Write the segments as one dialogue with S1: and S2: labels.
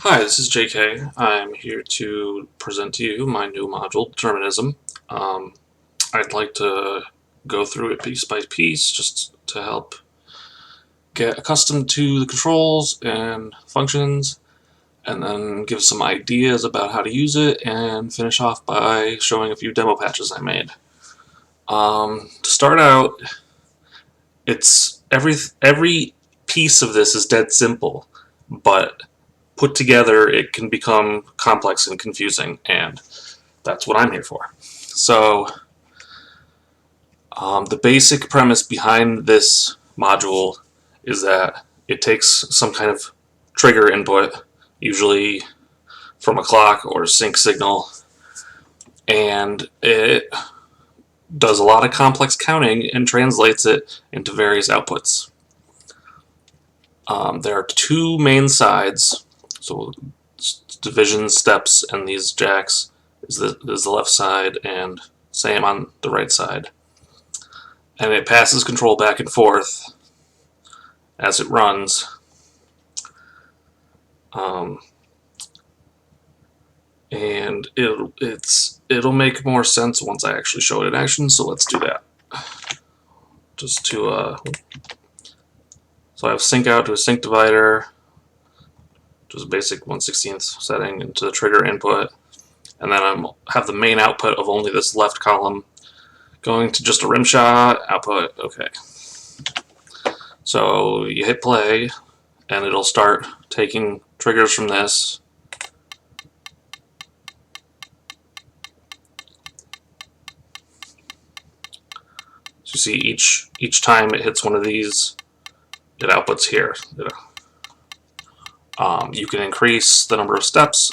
S1: Hi, this is JK. I'm here to present to you my new module, Determinism. Um, I'd like to go through it piece by piece just to help get accustomed to the controls and functions, and then give some ideas about how to use it, and finish off by showing a few demo patches I made. To start out, it's every piece of this is dead simple, but put together it can become complex and confusing, and that's what I'm here for. So, the basic premise behind this module is that it takes some kind of trigger input, usually from a clock or sync signal, and it does a lot of complex counting and translates it into various outputs. There are two main sides, so division steps and these jacks is the left side, and same on the right side. And it passes control back and forth as it runs. Um, and it'll make more sense once I actually show it in action. So let's do that. Just to so I have sync out to a sync divider, which is a basic 1/16 setting, into the trigger input, and then I have the main output of only this left column going to just a rim shot output. Okay. So you hit play, and it'll start taking triggers from this. So you see each time it hits one of these, it outputs here. You can increase the number of steps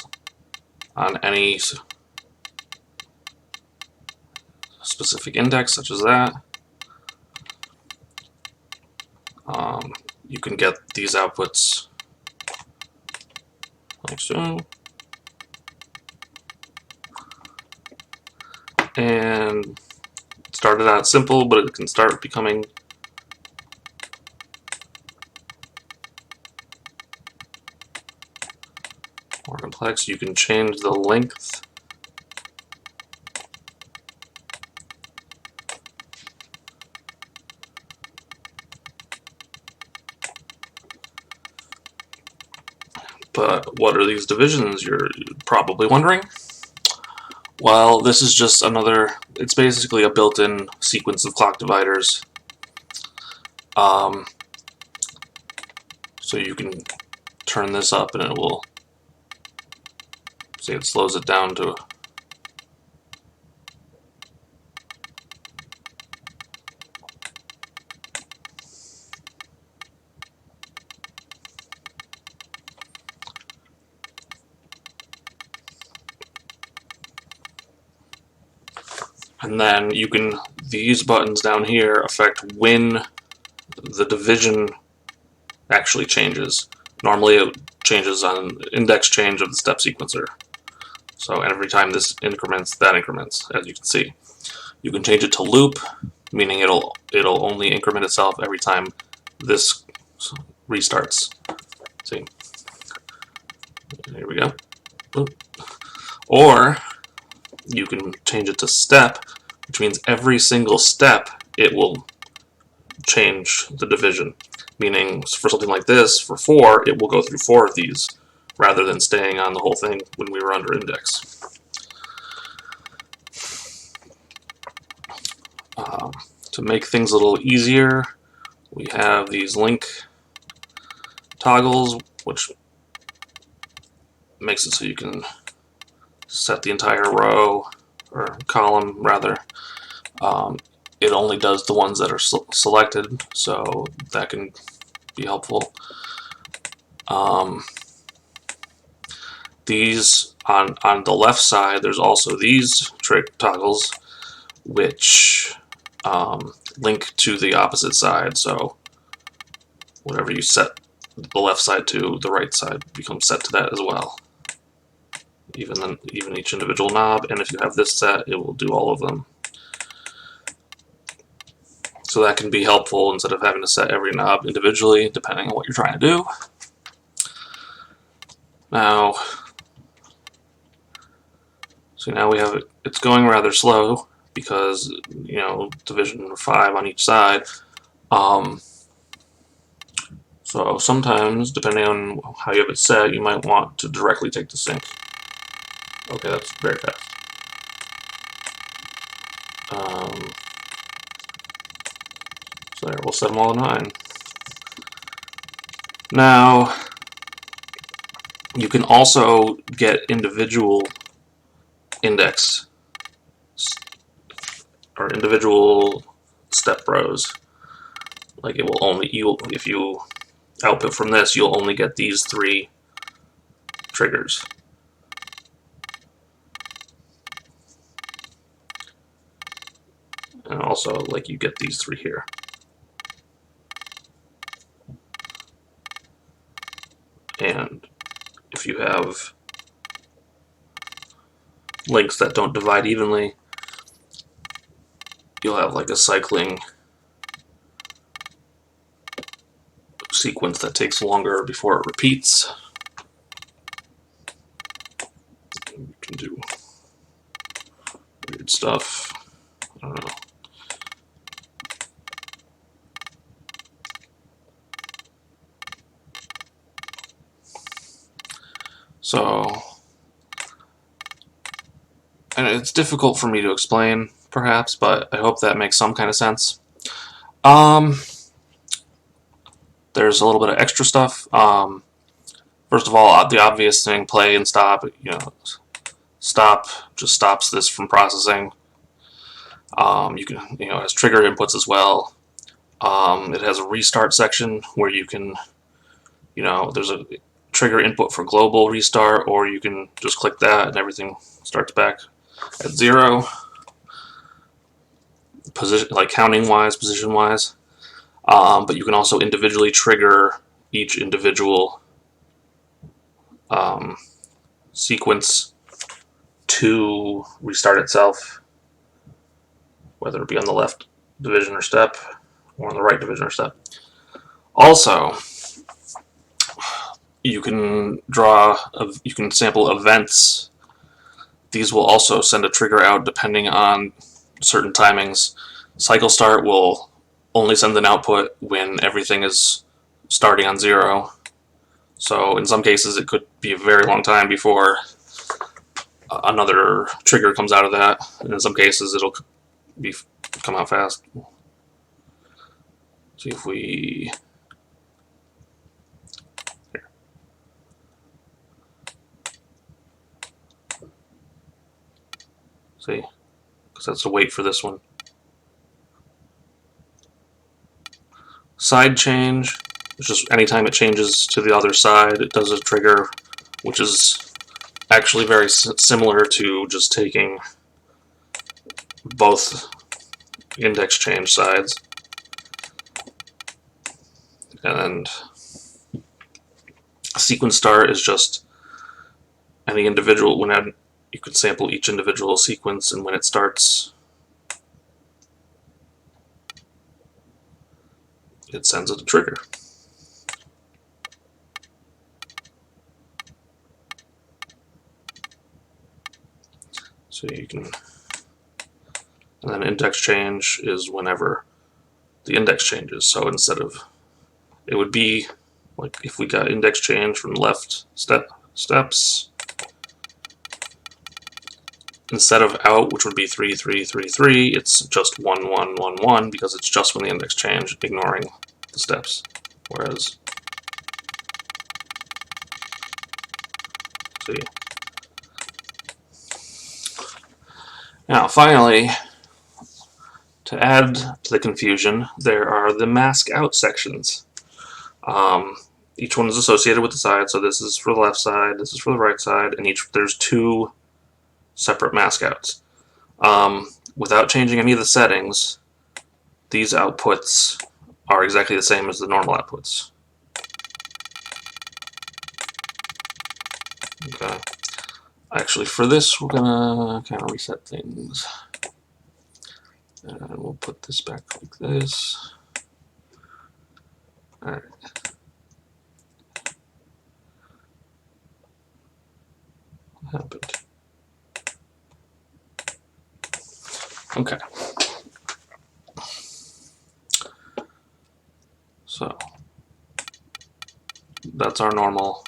S1: on any specific index, such as that. You can get these outputs like so. And it started out simple, but it can start becoming more complex. You can change the length. But what are these divisions, you're probably wondering? Well, this is just another, it's basically a built-in sequence of clock dividers. So you can turn this up and it will, see, it slows it down to and then you can, these buttons down here affect when the division actually changes. Normally it changes on index change of the step sequencer. So every time this increments, that increments, as you can see. You can change it to loop, meaning it'll only increment itself every time this restarts. See? Here we go. Or you can change it to step, which means every single step it will change the division. Meaning, for something like this, for 4, it will go through 4 of these, rather than staying on the whole thing when we were under index. To make things a little easier, we have these link toggles, which makes it so you can set the entire row, or column rather. It only does the ones that are selected, so that can be helpful. These on the left side, there's also these trig toggles, which link to the opposite side. So whatever you set the left side to, the right side becomes set to that as well. Even each individual knob, and if you have this set, it will do all of them. So that can be helpful instead of having to set every knob individually, depending on what you're trying to do. Now, so now we have it. It's going rather slow because, you know, division of 5 on each side. So sometimes, depending on how you have it set, you might want to directly take the sync. Okay, that's very fast. So there, we'll set them all to 9. Now, you can also get individual index or individual step rows. Like it will only, if you output from this, you'll only get these 3 triggers. And also, like, you get these 3 here. And if you have links that don't divide evenly, you'll have like a cycling sequence that takes longer before it repeats. You can do weird stuff. I don't know. So, and it's difficult for me to explain, perhaps, but I hope that makes some kind of sense. There's a little bit of extra stuff. First of all, the obvious thing, play and stop. You know, stop just stops this from processing. You can, you know, it has trigger inputs as well. It has a restart section where you can, you know, there's a trigger input for global restart, or you can just click that and everything starts back at 0. Position, like counting wise, position wise. But you can also individually trigger each individual sequence to restart itself, whether it be on the left division or step or on the right division or step. Also, you can you can sample events. These will also send a trigger out depending on certain timings. Cycle start will only send an output when everything is starting on 0. So in some cases it could be a very long time before another trigger comes out of that, and in some cases it'll come out fast. See if we... Here. See? Because that's a wait for this one. Side change, it's just anytime it changes to the other side, it does a trigger, which is actually very similar to just taking both index change sides. And sequence start is just any individual, when you could sample each individual sequence, and when it starts, it sends it a trigger. So you can, and then index change is whenever the index changes. So instead of, it would be like if we got index change from left steps, instead of out, which would be 3, 3, 3, 3, it's just 1, 1, 1, 1, because it's just when the index change, ignoring the steps. Whereas, see. Now, finally, to add to the confusion, there are the mask out sections. Each one is associated with the side, so this is for the left side, this is for the right side, and there's 2 separate mask outs. Without changing any of the settings, these outputs are exactly the same as the normal outputs. Okay. Actually, for this, we're gonna kind of reset things. And we'll put this back like this. Alright. happened? Okay. So that's our normal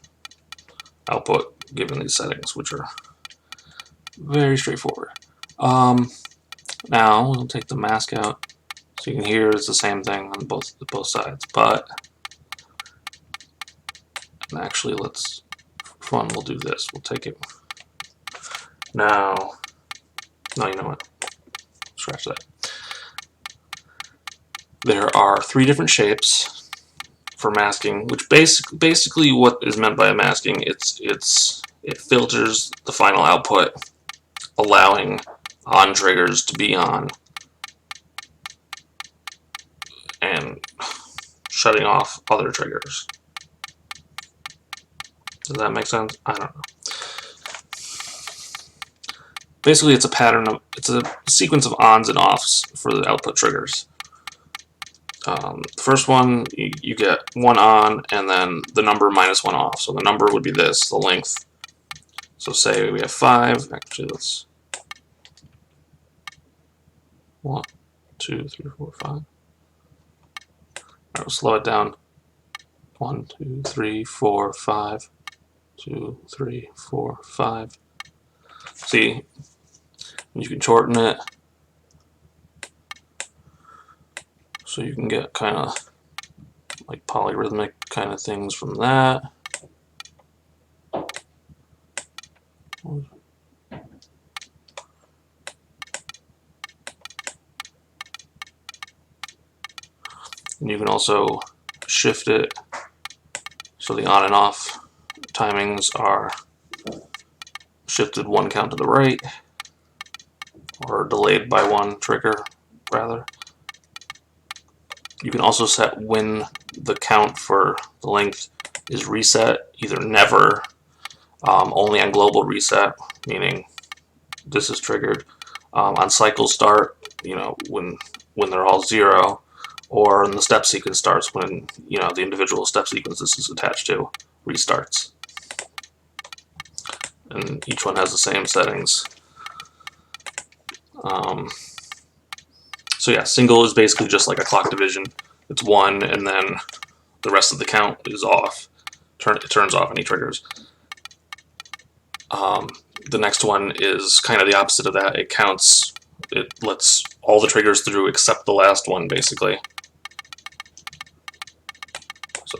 S1: output given these settings, which are very straightforward. Now we'll take the mask out, so you can hear it's the same thing on both sides. But actually, let's for fun, we'll do this. We'll take it now. No, you know what? Scratch that. There are 3 different shapes for masking, which basically what is meant by masking. It filters the final output, allowing on triggers to be on and shutting off other triggers. Does that make sense? I don't know. Basically, it's a sequence of ons and offs for the output triggers. The first one, you get 1 on and then the number minus 1 off. So the number would be this, the length. So say we have 5. Actually, let's 1, 2, 3, 4, 5. All right, we'll slow it down. 1, 2, 3, 4, 5. 2, 3, 4, 5. See, you can shorten it so you can get kind of like polyrhythmic kind of things from that. And you can also shift it so the on and off timings are shifted 1 count to the right, or delayed by 1 trigger, rather. You can also set when the count for the length is reset, either never, only on global reset, meaning this is triggered, on cycle start, you know, when they're all 0, or when the step sequence starts, when, you know, the individual step sequence this is attached to restarts. And each one has the same settings. So yeah, single is basically just like a clock division. It's 1, and then the rest of the count is off. It turns off any triggers. The next one is kind of the opposite of that. It lets all the triggers through except the last one, basically. So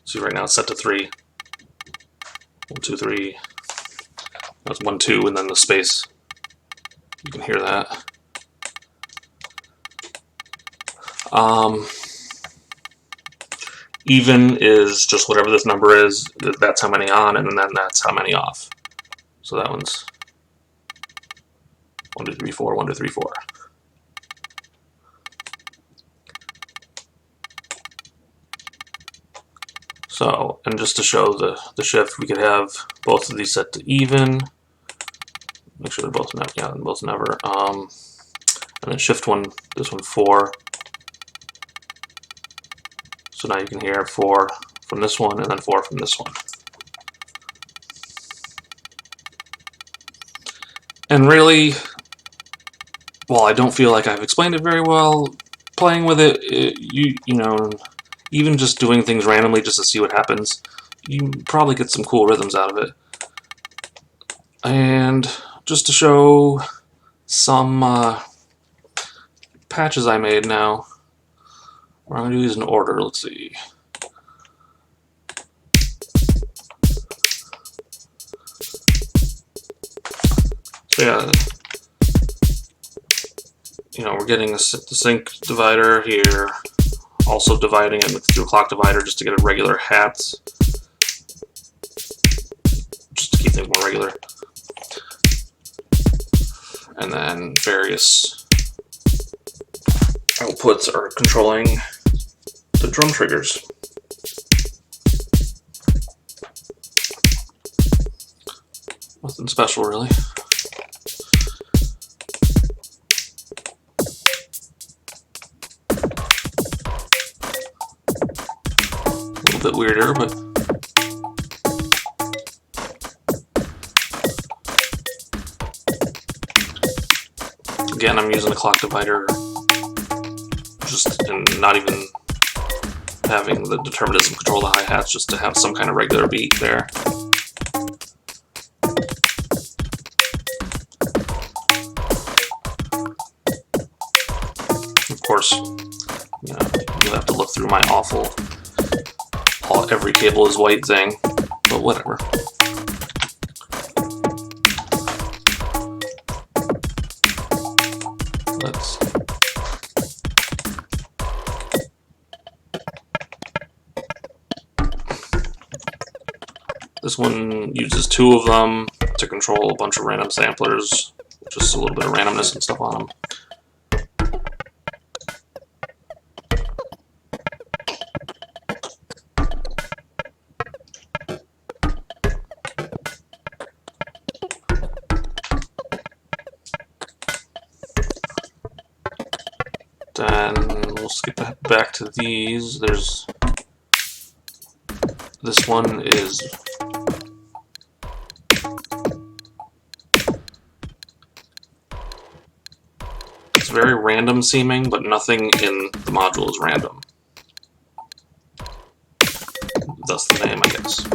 S1: see, right now it's set to 3. 1, 2, 3. That's 1, 2, and then the space. You can hear that. Even is just whatever this number is, that's how many on, and then that's how many off. So that one's 1, 2, 3, 4, 1, 2, 3, 4. So, and just to show the shift, we could have both of these set to even. Make sure they're both never. Yeah, both never. And then shift this one 4. So now you can hear 4 from this one and then 4 from this one. And really, while I don't feel like I've explained it very well, playing with it, you know, even just doing things randomly just to see what happens, you probably get some cool rhythms out of it. And just to show some patches I made now, we're going to do these in order. Let's see. So yeah, you know, we're getting the sync divider here, also dividing it through a clock divider just to get a regular hat, just to keep things more regular. And then various outputs are controlling the drum triggers. Nothing special, really. A little bit weirder, but Again, I'm using the clock divider just and not even having the determinism control the hi-hats, just to have some kind of regular beat there. Of course, you know, you'll have to look through my awful every cable is white thing, but whatever. This one uses 2 of them to control a bunch of random samplers, just a little bit of randomness and stuff on them. Then we'll skip back to these. There's this one is very random seeming, but nothing in the module is random. Thus the name, I guess.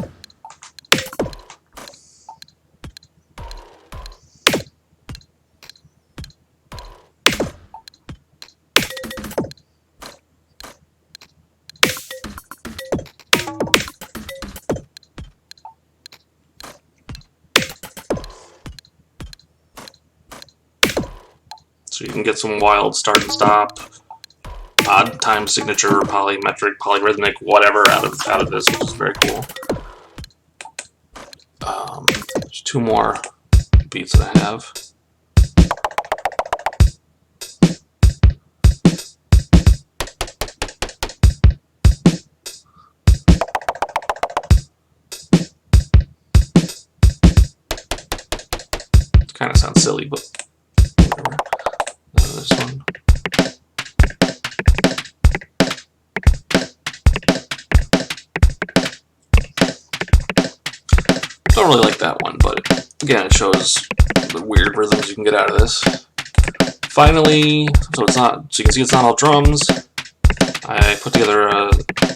S1: So you can get some wild start and stop, odd time signature, polymetric, polyrhythmic, whatever out of this, which is very cool. There's 2 more beats that I have. It kind of sounds silly, but whatever. This one. Don't really like that one, but again, it shows the weird rhythms you can get out of this. Finally, so you can see it's not all drums. I put together a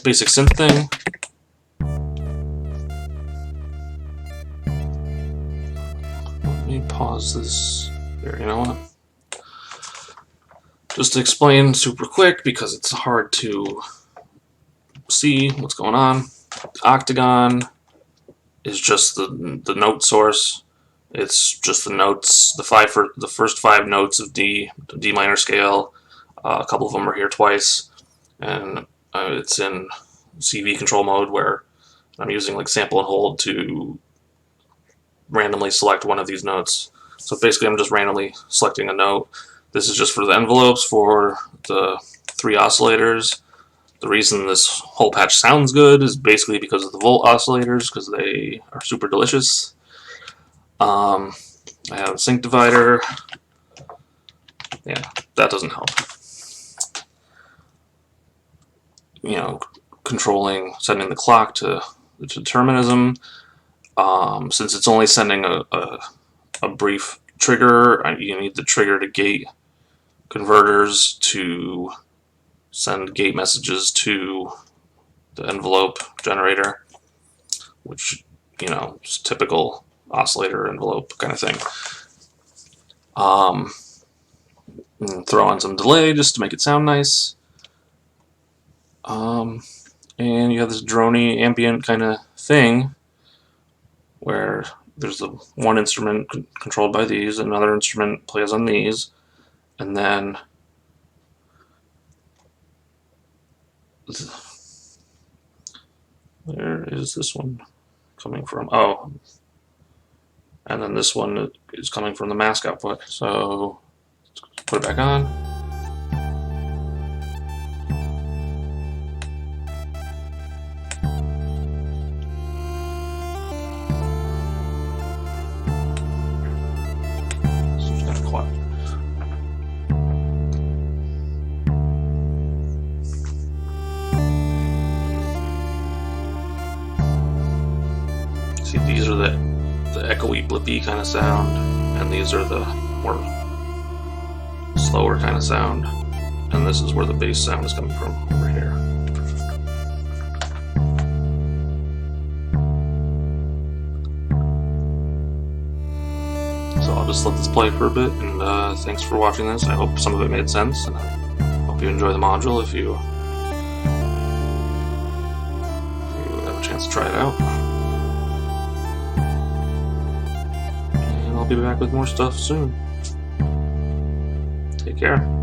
S1: basic synth thing. Let me pause this. There, you know what? Just to explain super quick, because it's hard to see what's going on. Octagon is just the note source. It's just the notes, the first 5 notes of the D minor scale. A couple of them are here twice, and it's in CV control mode where I'm using like sample and hold to randomly select one of these notes. So basically, I'm just randomly selecting a note. This is just for the envelopes for the 3 oscillators. The reason this whole patch sounds good is basically because of the volt oscillators, because they are super delicious. I have a sync divider. Yeah, that doesn't help. You know, setting the clock to the determinism. Since it's only sending a brief trigger, you need the trigger to gate converters to send gate messages to the envelope generator, which, you know, is typical oscillator envelope kind of thing. And throw on some delay just to make it sound nice. And you have this droney ambient kind of thing where there's the one instrument controlled by these, another instrument plays on these, and then where is this one coming from? Oh, and then this one is coming from the mask output. So let's put it back on. See, these are the echoey, blippy kind of sound, and these are the more slower kind of sound, and this is where the bass sound is coming from, over here. So I'll just let this play for a bit, and thanks for watching this. I hope some of it made sense, and I hope you enjoy the module if you have a chance to try it out. And I'll be back with more stuff soon. Take care.